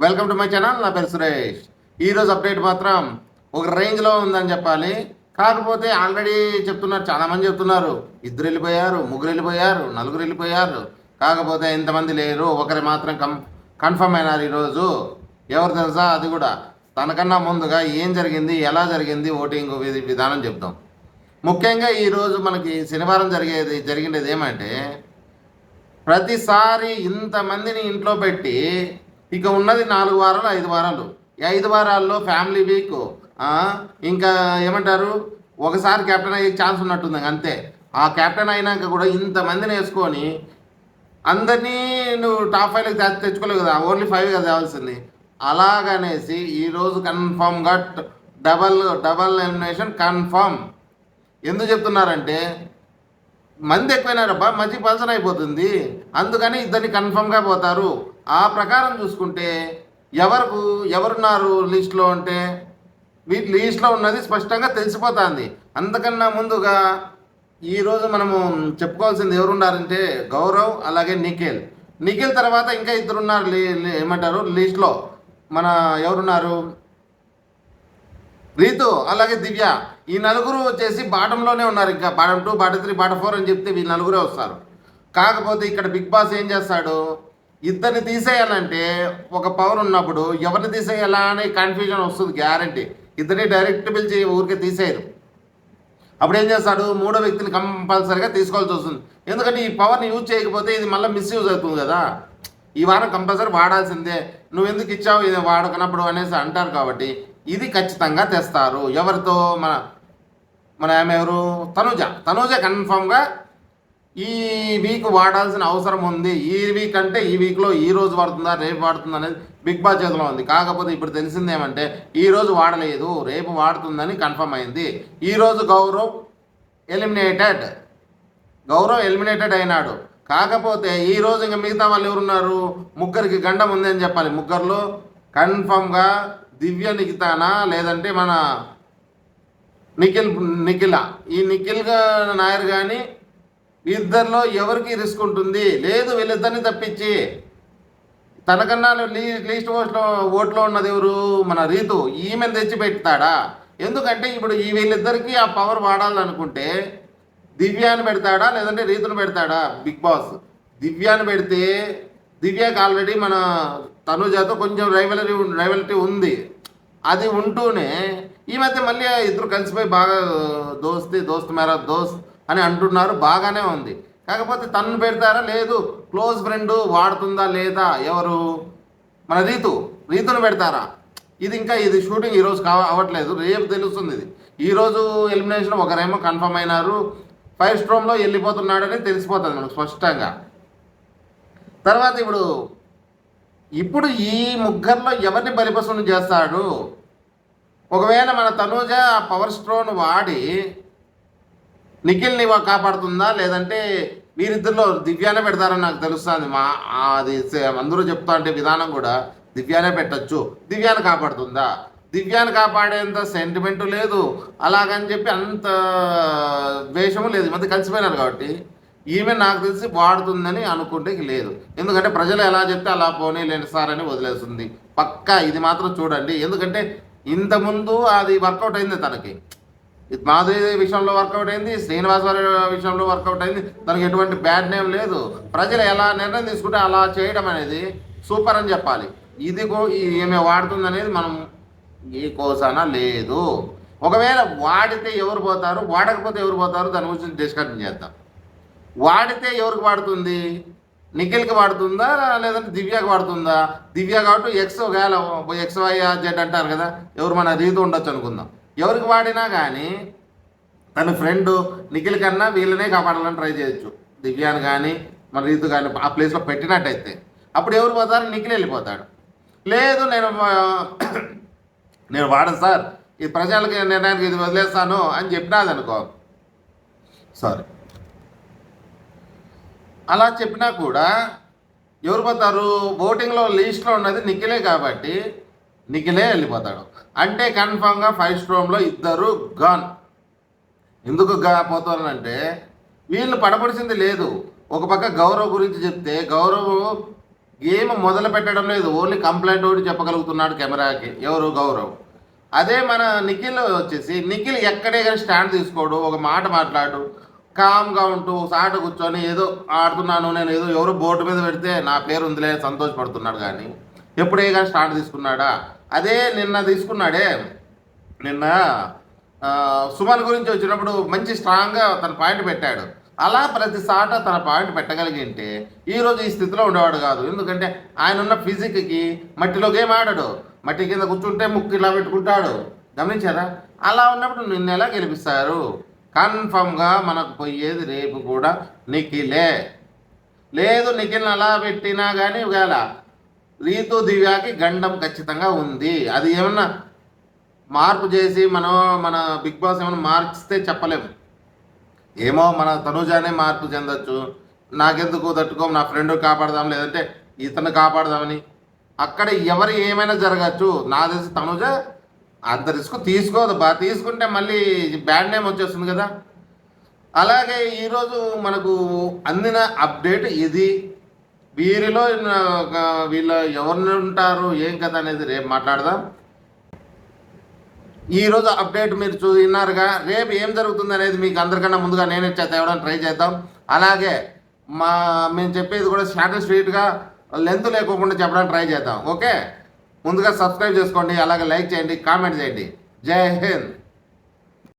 Welcome to my channel. నా పేరు సురేష్. ఈరోజు అప్డేట్ మాత్రం ఒక రేంజ్లో ఉందని చెప్పాలి. కాకపోతే ఆల్రెడీ చెప్తున్నారు, చాలామంది చెప్తున్నారు, 2 వెళ్ళిపోయారు, 3 వెళ్ళిపోయారు, 4 వెళ్ళిపోయారు. కాకపోతే ఇంతమంది లేరు, ఒకరి మాత్రం కన్ఫర్మ్ అయినారు ఈరోజు. ఎవరు తెలుసా? అది కూడా తనకన్నా ముందుగా ఏం జరిగింది, ఎలా జరిగింది ఓటింగ్ విధానం చెప్తాం. ముఖ్యంగా ఈరోజు మనకి శనివారం జరిగినది ఏమంటే, ప్రతిసారి ఇంతమందిని ఇంట్లో పెట్టి ఇక ఉన్నది 4 వారాలు 5 వారాలు. ఈ 5 వారాల్లో ఫ్యామిలీ వీక్, ఇంకా ఏమంటారు, ఒకసారి కెప్టెన్ అయ్యే ఛాన్స్ ఉన్నట్టుంది అంతే. ఆ కెప్టెన్ అయినాక కూడా ఇంతమందిని వేసుకొని అందరినీ నువ్వు టాప్ 5కి తెచ్చుకోలేవు కదా, ఓన్లీ 5 కదా తేవాల్సింది. అలాగనేసి ఈరోజు కన్ఫామ్గా డబల్ ఎలిమినేషన్ కన్ఫామ్. ఎందుకు చెప్తున్నారంటే, మంది ఎక్కువైనారబ్బా, మంచి పల్సన్ అయిపోతుంది, అందుకని ఇద్దరిని కన్ఫర్మ్గా పోతారు. ఆ ప్రకారం చూసుకుంటే ఎవరున్నారు లిస్ట్లో అంటే, వీటి లిస్ట్లో ఉన్నది స్పష్టంగా తెలిసిపోతుంది. అంతకన్నా ముందుగా ఈరోజు మనము చెప్పుకోవాల్సింది ఎవరున్నారంటే గౌరవ్, అలాగే నిఖిల్ తర్వాత ఇంకా ఇద్దరున్నారు ఏమంటారు లిస్ట్లో. మన ఎవరున్నారు, రీతు, అలాగే దివ్య. ఈ నలుగురు వచ్చేసి బాటంలోనే ఉన్నారు. ఇంకా బాటం 2, బాటం 3, బాటం 4 అని చెప్తే వీళ్ళు నలుగురే వస్తారు. కాకపోతే ఇక్కడ బిగ్ బాస్ ఏం చేస్తాడు, ఇద్దరిని తీసేయాలంటే ఒక పవర్ ఉన్నప్పుడు ఎవరిని తీసేయాలా అని కన్ఫ్యూజన్ వస్తుంది గ్యారంటీ. ఇద్దరిని డైరెక్ట్ పిలిచి ఊరికే తీసేయరు. అప్పుడు ఏం చేస్తాడు, 3వ వ్యక్తిని కంపల్సరీగా తీసుకోవాల్సి వస్తుంది. ఎందుకంటే ఈ పవర్ని యూజ్ చేయకపోతే ఇది మళ్ళీ మిస్యూజ్ అవుతుంది కదా. ఈ వారం కంపల్సరీ వాడాల్సిందే, నువ్వు ఎందుకు ఇచ్చావు ఇది వాడకనప్పుడు అనేసి అంటారు. కాబట్టి ఇది ఖచ్చితంగా తెస్తారు. ఎవరితో, మన ఆమె ఎవరు, తనూజ కన్ఫామ్గా ఈ వీక్ వాడాల్సిన అవసరం ఉంది. ఈ వీక్ అంటే ఈ వీక్లో ఈ రోజు వాడుతుందా రేపు వాడుతుందా అనేది బిగ్ బాస్ చేతిలో ఉంది. కాకపోతే ఇప్పుడు తెలిసింది ఏమంటే, ఈరోజు వాడలేదు, రేపు వాడుతుందని కన్ఫర్మ్ అయింది. ఈరోజు గౌరవ్ ఎలిమినేటెడ్ అయినాడు. కాకపోతే ఈరోజు ఇంకా మిగతా వాళ్ళు ఎవరున్నారు, 3కి గండం ఉంది అని చెప్పాలి. 3లో కన్ఫర్మ్గా దివ్య నిఖితానా, లేదంటే మన నిఖిల. ఈ నిఖిల్ నాయర్ కానీ ఇద్దరిలో ఎవరికి రిస్క్ ఉంటుంది? లేదు, వీళ్ళిద్దరిని తప్పించి తనకన్నా లీస్ట్ ఓట్లో ఉన్నది ఎవరు, మన రీతు. ఈమెను తెచ్చి పెడతాడా? ఎందుకంటే ఇప్పుడు వీళ్ళిద్దరికీ ఆ పవర్ వాడాలనుకుంటే దివ్యాన్ని పెడతాడా, లేదంటే రీతును పెడతాడా బిగ్ బాస్? దివ్యాన్ని పెడితే దివ్యకి ఆల్రెడీ మన తనుజాతో కొంచెం రైవలిటీ ఉంది. అది ఉంటూనే ఈ మధ్య మళ్ళీ ఇద్దరు కలిసిపోయి బాగా దోస్త్ మేరా దోస్త్ అని అంటున్నారు, బాగానే ఉంది. కాకపోతే తనను పెడతారా, లేదు క్లోజ్ ఫ్రెండ్ వాడుతుందా లేదా, ఎవరు మన రీతును పెడతారా? ఇది షూటింగ్ ఈరోజు అవ్వట్లేదు, రేపు తెలుస్తుంది. ఇది ఈరోజు ఎలిమినేషన్ ఒకరేమో కన్ఫర్మ్ అయినారు, 5 స్ట్రోమ్లో వెళ్ళిపోతున్నాడని తెలిసిపోతుంది మనకు స్పష్టంగా. తర్వాత ఇప్పుడు ఈ 3లో ఎవరిని బలిపశువుని చేస్తాడు? ఒకవేళ మన తనూజ పవర్ స్ట్రోన్ వాడి నిఖిల్ని కాపాడుతుందా, లేదంటే వీరిద్దరిలో దివ్యానే పెడతారని నాకు తెలుస్తుంది. అది అందరూ చెప్తా అంటే విధానం కూడా దివ్యానే పెట్టచ్చు. దివ్యాన్ని కాపాడుతుందా? దివ్యాన్ని కాపాడేంత సెంటిమెంటు లేదు, అలాగని చెప్పి అంత ద్వేషము లేదు. ఈ మధ్య కలిసిపోయినారు కాబట్టి ఈమె నాకు తెలిసి వాడుతుందని అనుకుంటే లేదు. ఎందుకంటే ప్రజలు ఎలా చెప్తే అలా పోనీ లేని సార్ అని వదిలేస్తుంది పక్కా. ఇది మాత్రం చూడండి, ఎందుకంటే ఇంతకుముందు అది వర్కౌట్ అయింది తనకి. మాధురి విషయంలో వర్కౌట్ అయింది, శ్రీనివాస్ వారి విషయంలో వర్కౌట్ అయింది. తనకి ఎటువంటి బ్యాడ్ నేమ్ లేదు. ప్రజలు ఎలా నిర్ణయం తీసుకుంటే అలా చేయడం అనేది సూపర్ అని చెప్పాలి. ఈమె వాడుతుంది అనేది మనం ఏ కోసాన లేదు. ఒకవేళ వాడితే ఎవరు పోతారు, వాడకపోతే ఎవరు పోతారు, దాని గురించి డిస్కషన్ చేద్దాం. వాడితే ఎవరికి వాడుతుంది? నిఖిల్కి వాడుతుందా, లేదంటే దివ్యకి వాడుతుందా? దివ్య కాబట్టి XYZ అంటారు కదా, ఎవరు మన రీతు ఉండొచ్చు అనుకుందాం. ఎవరికి వాడినా కానీ తన ఫ్రెండ్ నిఖిల్ కన్నా వీళ్ళనే కాపాడాలని ట్రై చేయొచ్చు. దివ్యాన్ని కానీ మన రీతు కానీ ఆ ప్లేస్లో పెట్టినట్టయితే అప్పుడు ఎవరు పోతారు? నిఖిల్ వెళ్ళిపోతాడు. లేదు, నేను వాడను సార్, ఈ ప్రజలకి నిర్ణయానికి ఇది వదిలేస్తాను అని చెప్పినాదనుకో, సారీ, అలా చెప్పినా కూడా ఎవరు పోతారు? ఓటింగ్లో లిస్ట్లో ఉన్నది నిఖిలే కాబట్టి నిఖిలే వెళ్ళిపోతాడు. అంటే కన్ఫామ్గా 5 స్ట్రోమ్లో ఇద్దరు గాన్. ఎందుకు పోతారంటే వీళ్ళు పడపడిసింది లేదు. ఒక పక్క గౌరవ్ గురించి చెప్తే, గౌరవ్ గేమ్ మొదలు పెట్టడం లేదు, ఓన్లీ కంప్లైంట్ ఒకటి చెప్పగలుగుతున్నాడు కెమెరాకి, ఎవరు గౌరవ్. అదే మన నిఖిల్ వచ్చేసి, నిఖిల్ ఎక్కడే కానీ స్టాండ్ తీసుకోడు, ఒక మాట మాట్లాడు, కామ్గా ఉంటూ సాట కూర్చొని ఏదో ఆడుతున్నాను నేను, ఏదో ఎవరో బోర్డు మీద పెడితే నా పేరు ఉందిలే సంతోషపడుతున్నాడు. కానీ ఎప్పుడే కానీ స్టాండ్ తీసుకున్నాడా? అదే నిన్న తీసుకున్నాడే, నిన్న సుమన్ గురించి వచ్చినప్పుడు మంచి స్ట్రాంగ్గా తన పాయింట్ పెట్టాడు. అలా ప్రతిసాట తన పాయింట్ పెట్టగలిగింటే ఈరోజు ఈ స్థితిలో ఉండేవాడు కాదు. ఎందుకంటే ఆయన ఉన్న ఫిజిక్కి మట్టిలో గేమ్ ఆడాడు, మట్టి కింద కూర్చుంటే ముక్కు ఇలా పెట్టుకుంటాడు, గమనించారా? అలా ఉన్నప్పుడు నిన్ను ఎలా గెలిపిస్తారు? కన్ఫర్మ్గా మనకు పోయేది రేపు కూడా నిఖిలే. లేదు నిఖిల్ని అలా పెట్టినా కానీ ఒకవేళ రీతు దివ్యాకి గండం ఖచ్చితంగా ఉంది. అది ఏమన్నా మార్పు చేసి మన బిగ్ బాస్ ఏమైనా మార్చితే చెప్పలేము. ఏమో మన తనుజానే మార్పు చెందొచ్చు, నాకెందుకు తట్టుకోం, నా ఫ్రెండ్ కాపాడదాం, లేదంటే ఇతను కాపాడదామని. అక్కడ ఎవరు ఏమైనా జరగచ్చు. నా తెలిసి తనుజ అంత రిస్క్ తీసుకోదు, తీసుకుంటే మళ్ళీ బ్యాడ్ నేమ్ వచ్చేస్తుంది కదా. అలాగే ఈరోజు మనకు అందిన అప్డేట్ ఇది. వీరిలో వీళ్ళ ఎవరిని ఉంటారు ఏం కదా అనేది రేపు మాట్లాడదాం. ఈరోజు అప్డేట్ మీరు విన్నారుగా. రేపు ఏం జరుగుతుంది అనేది మీకు అందరికన్నా ముందుగా నేనే తేవడానికి ట్రై చేద్దాం. అలాగే మేము చెప్పేది కూడా షార్ట్ అండ్ స్వీట్గా, లెంత్ లేకోకుండా చెప్పడానికి ట్రై చేద్దాం. ఓకే, ముందుగా సబ్స్క్రైబ్ చేసుకోండి, అలాగే లైక్ చేయండి, కామెంట్ చేయండి. జై హింద్.